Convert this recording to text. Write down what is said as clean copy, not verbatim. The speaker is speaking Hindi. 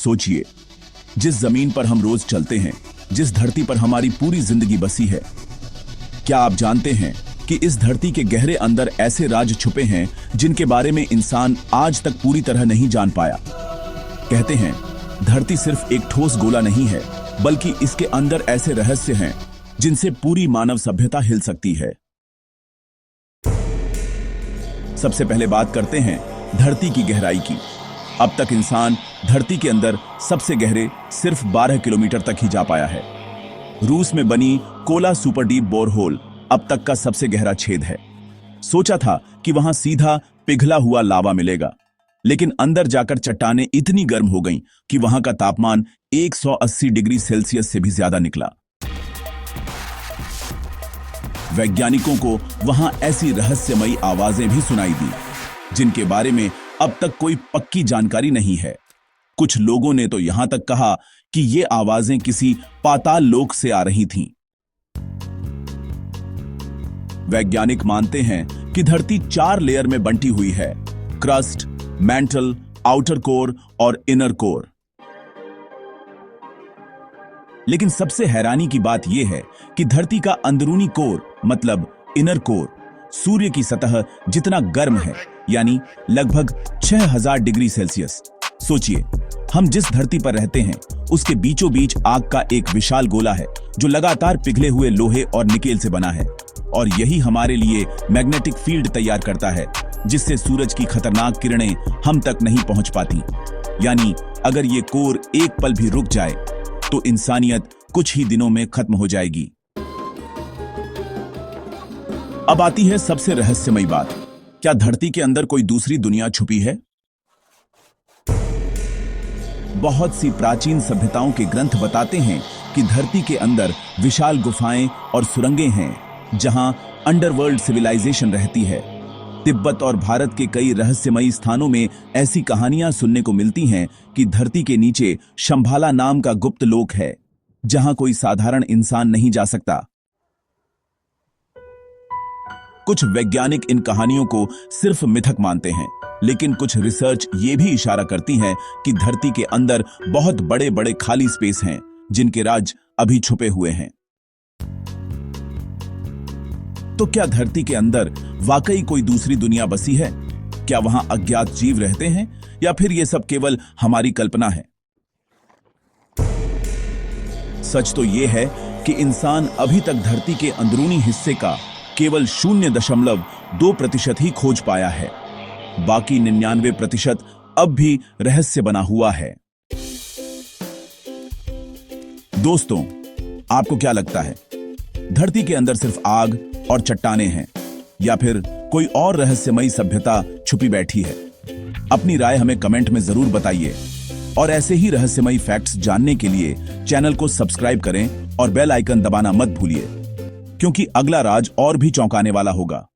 सोचिए, जिस जमीन पर हम रोज चलते हैं, जिस धरती पर हमारी पूरी जिंदगी बसी है, क्या आप जानते हैं कि इस धरती के गहरे अंदर ऐसे राज छुपे हैं जिनके बारे में इंसान आज तक पूरी तरह नहीं जान पाया। कहते हैं धरती सिर्फ एक ठोस गोला नहीं है, बल्कि इसके अंदर ऐसे रहस्य हैं जिनसे पूरी मानव सभ्यता हिल सकती है। सबसे पहले बात करते हैं धरती की गहराई की। अब तक इंसान धरती के अंदर सबसे गहरे सिर्फ 12 किलोमीटर तक ही जा पाया है। रूस में बनी कोला सुपर डीप बोरहोल अब तक का सबसे गहरा छेद है। सोचा था कि वहां सीधा पिघला हुआ लावा मिलेगा, लेकिन अंदर जाकर चट्टानें इतनी गर्म हो गईं कि वहां का तापमान 180 डिग्री सेल्सियस से भी ज्यादा निकला। वैज्ञानिकों को वहां ऐसी रहस्यमयी आवाजें भी सुनाई दी जिनके बारे में अब तक कोई पक्की जानकारी नहीं है। कुछ लोगों ने तो यहां तक कहा कि ये आवाजें किसी पाताल लोक से आ रही थीं। वैज्ञानिक मानते हैं कि धरती 4 लेयर में बंटी हुई है: क्रस्ट, मैंटल, आउटर कोर और इनर कोर। लेकिन सबसे हैरानी की बात यह है कि धरती का अंदरूनी कोर मतलब इनर कोर सूर्य की सतह जितना गर्म है, यानी लगभग 6000 डिग्री सेल्सियस। सोचिए, हम जिस धरती पर रहते हैं उसके बीचों बीच आग का एक विशाल गोला है जो लगातार पिघले हुए लोहे और निकेल से बना है, और यही हमारे लिए मैग्नेटिक फील्ड तैयार करता है जिससे सूरज की खतरनाक किरणें हम तक नहीं पहुंच पाती। यानी अगर ये कोर एक पल भी रुक जाए तो इंसानियत कुछ ही दिनों में खत्म हो जाएगी। अब आती है सबसे रहस्यमयी बात, क्या धरती के अंदर कोई दूसरी दुनिया छुपी है? बहुत सी प्राचीन सभ्यताओं के ग्रंथ बताते हैं कि धरती के अंदर विशाल गुफाएं और सुरंगें हैं जहां अंडरवर्ल्ड सिविलाइजेशन रहती है। तिब्बत और भारत के कई रहस्यमयी स्थानों में ऐसी कहानियां सुनने को मिलती हैं कि धरती के नीचे शंभाला नाम का गुप्त लोक है जहां कोई साधारण इंसान नहीं जा सकता। कुछ वैज्ञानिक इन कहानियों को सिर्फ मिथक मानते हैं, लेकिन कुछ रिसर्च ये भी इशारा करती है कि धरती के अंदर बहुत बड़े बड़े खाली स्पेस हैं जिनके राज अभी छुपे हुए हैं। तो क्या धरती के अंदर वाकई कोई दूसरी दुनिया बसी है? क्या वहां अज्ञात जीव रहते हैं या फिर यह सब केवल हमारी कल्पना है? सच तो यह है कि इंसान अभी तक धरती के अंदरूनी हिस्से का केवल 0.2% ही खोज पाया है। बाकी 99% अब भी रहस्य बना हुआ है। दोस्तों, आपको क्या लगता है, धरती के अंदर सिर्फ आग और चट्टानें हैं या फिर कोई और रहस्यमयी सभ्यता छुपी बैठी है? अपनी राय हमें कमेंट में जरूर बताइए, और ऐसे ही रहस्यमयी फैक्ट्स जानने के लिए चैनल को सब्सक्राइब करें और बेल आइकन दबाना मत भूलिए, क्योंकि अगला राज और भी चौंकाने वाला होगा।